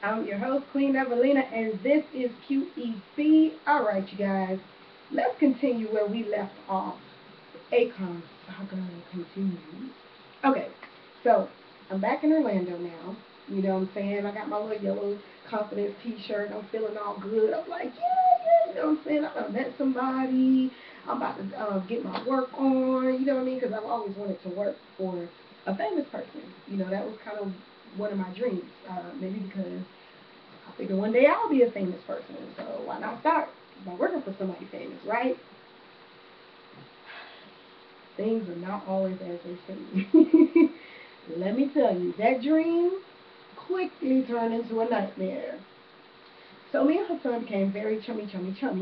I'm your host, Queen Everlena, and this is QEC. All right, you guys, let's continue where we left off. Akon saga continues. Okay, so I'm back in Orlando now. You know what I'm saying? I got my little yellow confidence t-shirt. I'm feeling all good. I'm like, yeah, you know what I'm saying? I done met somebody. I'm about to get my work on, you know what I mean? Because I've always wanted to work for a famous person. You know, that was kind of one of my dreams. Maybe because I figure one day I'll be a famous person. So why not start by working for somebody famous, right? Things are not always as they seem. Let me tell you, that dream quickly turned into a nightmare. So me and her son became very chummy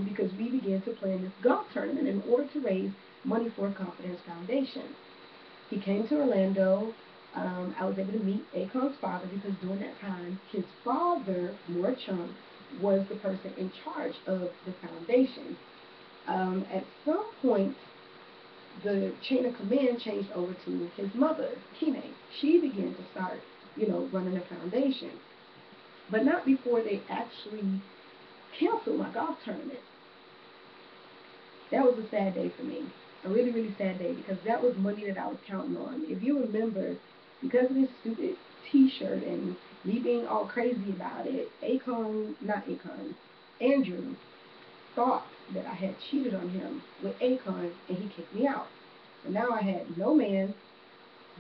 because we began to play in this golf tournament in order to raise money for Confidence Foundation. He came to Orlando. I was able to meet Akon's father because during that time, his father, More Chunk, was the person in charge of the foundation. At some point, the chain of command changed over to his mother, Kine. She began to start, running the foundation. But not before they actually canceled my golf tournament. That was a sad day for me. A really, really sad day because that was money that I was counting on. If you remember, because of this stupid t-shirt and me being all crazy about it, Andrew thought that I had cheated on him with Akon and he kicked me out. So now I had no man,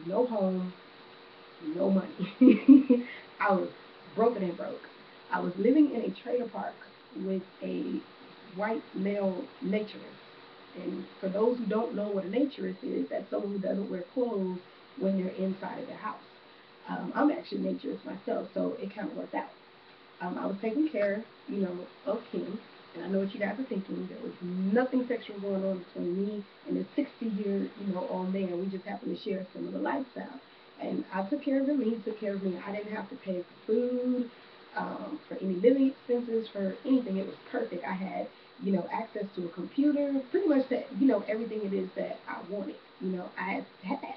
no home, no money. I was broken and broke. I was living in a trailer park with a white male naturist. And for those who don't know what a naturist is, that's someone who doesn't wear clothes when they're inside of the house. I'm actually a naturist myself, so it kind of worked out. I was taking care, of him, and I know what you guys are thinking. There was nothing sexual going on between me and this 60-year, old man. We just happened to share a similar lifestyle. And I took care of him, he took care of me. I didn't have to pay for food, for any living expenses, for anything. It was perfect. I had, access to a computer, pretty much that, everything it is that I wanted. I had.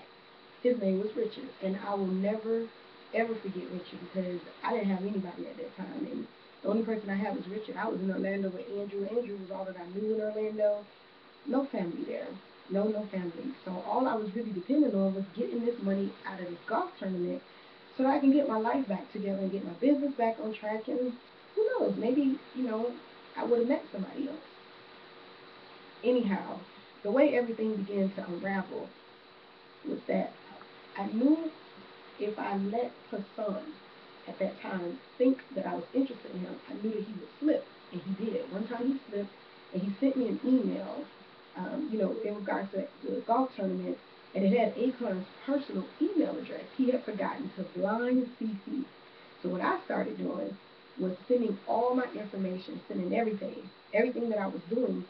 His name was Richard, and I will never, ever forget Richard because I didn't have anybody at that time. And the only person I had was Richard. I was in Orlando with Andrew. Andrew was all that I knew in Orlando. No family there. No family. So all I was really dependent on was getting this money out of this golf tournament so that I can get my life back together and get my business back on track. And who knows, maybe, I would have met somebody else. Anyhow, the way everything began to unravel was that I knew if I let Hassan at that time think that I was interested in him, I knew that he would slip, and he did. One time he slipped, and he sent me an email, in regards to the golf tournament, and it had Akon's personal email address. He had forgotten to blind CC. So what I started doing was sending all my information, sending everything that I was doing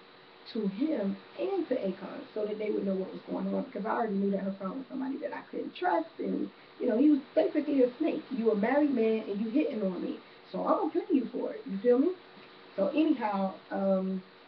to him and to Akon so that they would know what was going on because I already knew that Hassan was somebody that I couldn't trust and he was basically a snake. You a married man and you hitting on me. So I'm gonna pay you for it. You feel me? So anyhow,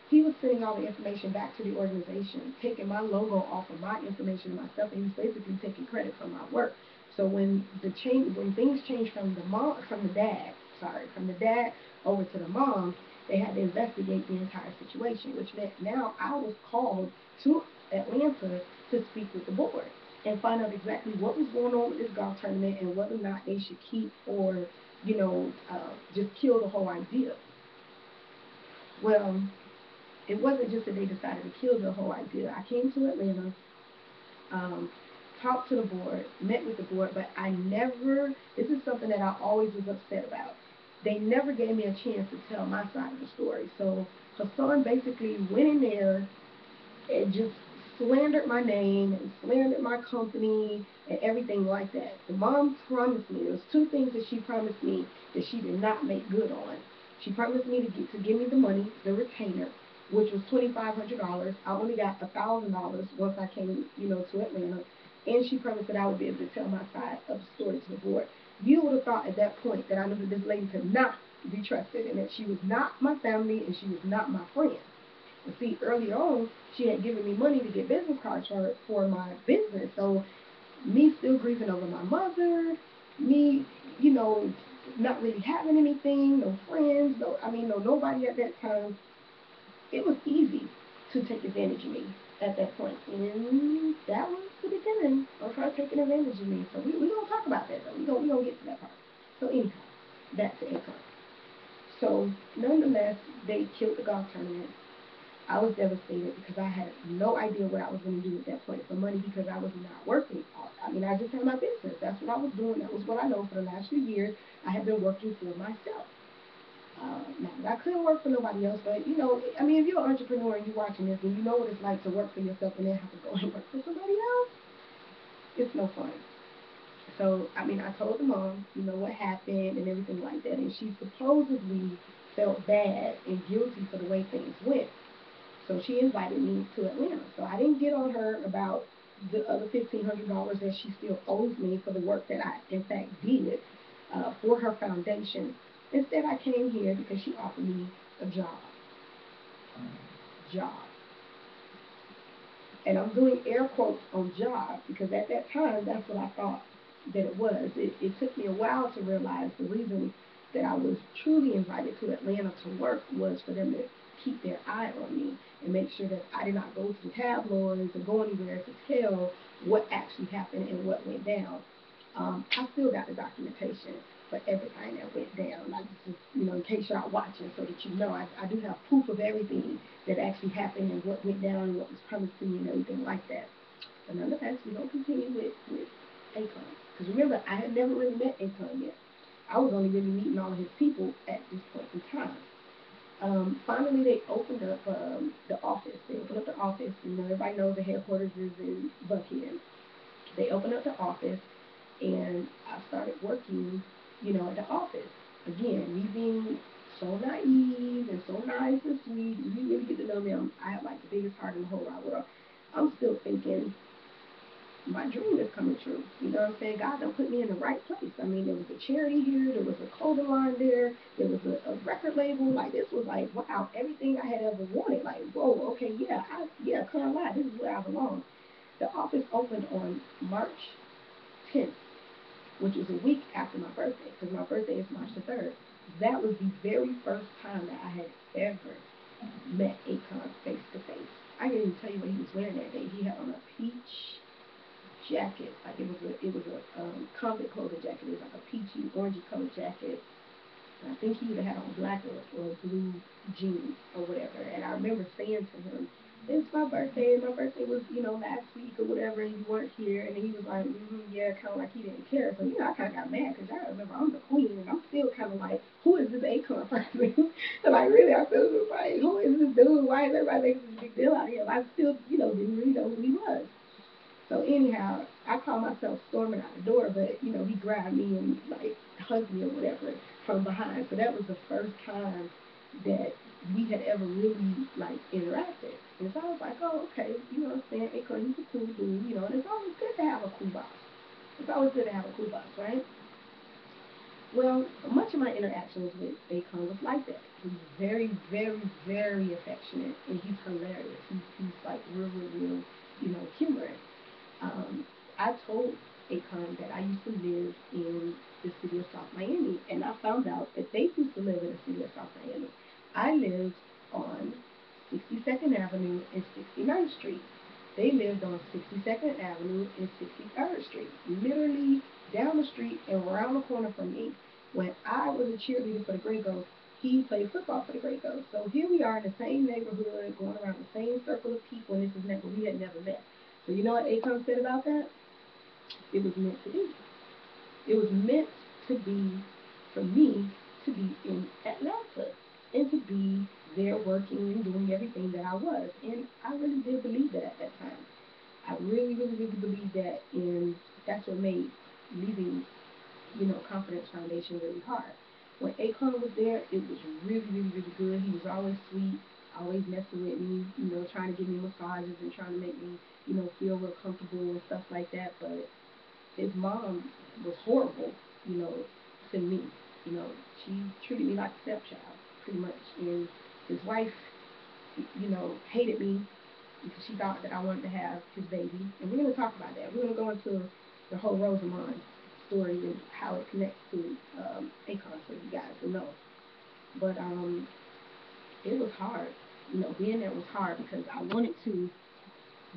he was sending all the information back to the organization, taking my logo off of my information and my stuff, and he was basically taking credit for my work. So when things changed from the dad over to the mom, they had to investigate the entire situation, which meant now I was called to Atlanta to speak with the board and find out exactly what was going on with this golf tournament and whether or not they should keep or, just kill the whole idea. Well, it wasn't just that they decided to kill the whole idea. I came to Atlanta, um, talked to the board, met with the board, but this is something that I always was upset about. They never gave me a chance to tell my side of the story. So Hassan basically went in there and just slandered my name and slandered my company and everything like that. The mom promised me, there was two things that she promised me that she did not make good on. She promised me to give me the money, the retainer, which was $2,500. I only got $1,000 once I came, to Atlanta. And she promised that I would be able to tell my side of the story to the board. You would have thought at that point that I knew that this lady could not be trusted and that she was not my family and she was not my friend. And see, earlier on, she had given me money to get business cards for my business. So me still grieving over my mother, me, not really having anything, no friends, no nobody at that time. It was easy to take advantage of me at that point. And that was the beginning of her taking advantage of me. So we don't talk about that though. We don't get to that part. So anyhow, back to Akon. So nonetheless, they killed the golf tournament. I was devastated because I had no idea what I was going to do at that point for money because I was not working. I just had my business. That's what I was doing. That was what I know for the last few years. I had been working for myself. Not that I couldn't work for nobody else, but if you're an entrepreneur and you're watching this and you know what it's like to work for yourself and then have to go and work for somebody else, it's no fun. So, I told the mom, what happened and everything like that, and she supposedly felt bad and guilty for the way things went. So she invited me to Atlanta. So I didn't get on her about the other $1,500 that she still owes me for the work that I, in fact, did for her foundation. Instead, I came here because she offered me a job. Job. And I'm doing air quotes on job because at that time, that's what I thought that it was. It took me a while to realize the reason that I was truly invited to Atlanta to work was for them to keep their eye on me and make sure that I did not go to the tabloids or go anywhere to tell what actually happened and what went down. I still got the documentation for everything that went down. Like, just, in case y'all watching, so that I do have proof of everything that actually happened and what went down and what was promised to me and everything like that. But nonetheless, we're going to continue with Akon. Because remember, I had never really met Akon yet. I was only really meeting all of his people at this point in time. Finally, they opened up the office. They opened up the office. Everybody knows the headquarters is in Buckhead. They opened up the office, and I started working, at the office. Again, me being so naive and so nice and sweet, you really get to know me. I have like the biggest heart in the whole wide world. I'm still thinking my dream is coming true. You know what I'm saying? God done put me in the right place. There was a charity here, there was a clothing line there was a record label. Like, this was like, wow, everything I had ever wanted. Like, whoa, okay, can't lie, this is where I belong. The office opened on March 10th, which was a week after my birthday, because my birthday is March the 3rd. That was the very first time that I had ever met Akon face to face. I can't even tell you what he was wearing that day. He had on a peach jacket, like it was a convict clothing jacket. It was like a peachy, orangey colored jacket. And I think he either had on black or blue jeans or whatever. And I remember saying to him, "It's my birthday, and my birthday was, last week or whatever, and you weren't here." And he was like, yeah, kind of like he didn't care. So, I kind of got mad because I remember I'm the queen, and I'm still kind of like, who is this Akon person? And like, really, I feel like, who is this dude? Why is everybody making such a big deal out of him? I still, didn't really know who he was. So anyhow, I caught myself storming out the door, but he grabbed me and like hugged me or whatever from behind. So that was the first time that we had ever really like interacted. And so I was like, oh, okay, what I'm saying? Akon, he's a cool dude, and it's always good to have a cool boss. It's always good to have a cool boss, right? Well, much of my interactions with Akon was like that. He's very, very, very affectionate, and he's hilarious. He's like real, humorous. um, I told Akon that I used to live in the city of South Miami, and I found out that they used to live in the city of South Miami. I lived on 62nd Avenue and 69th Street. They lived on 62nd Avenue and 63rd Street, literally down the street and around the corner from me. When I was a cheerleader for the Grey Ghosts, he played football for the Grey Ghosts. So here we are in the same neighborhood, going around the same circle of people, and this is never, we had never met. So you know what Akon said about that? It was meant to be. It was meant to be for me to be in Atlanta and to be there working and doing everything that I was. And I really did believe that at that time. I really, really, really believed that, and that's what made leaving, Confidence Foundation really hard. When Akon was there, it was really, really, really good. He was always sweet, always messing with me, trying to give me massages and trying to make me, feel real comfortable and stuff like that. But his mom was horrible, you know, to me. You know, she treated me like a stepchild, pretty much. And his wife, hated me because she thought that I wanted to have his baby. And we're going to talk about that. We're going to go into the whole Rosamond story and how it connects to Akon, so you guys will know. But it was hard. You know, being there was hard because I wanted to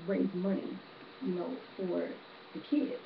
raise money, you know, for the kids.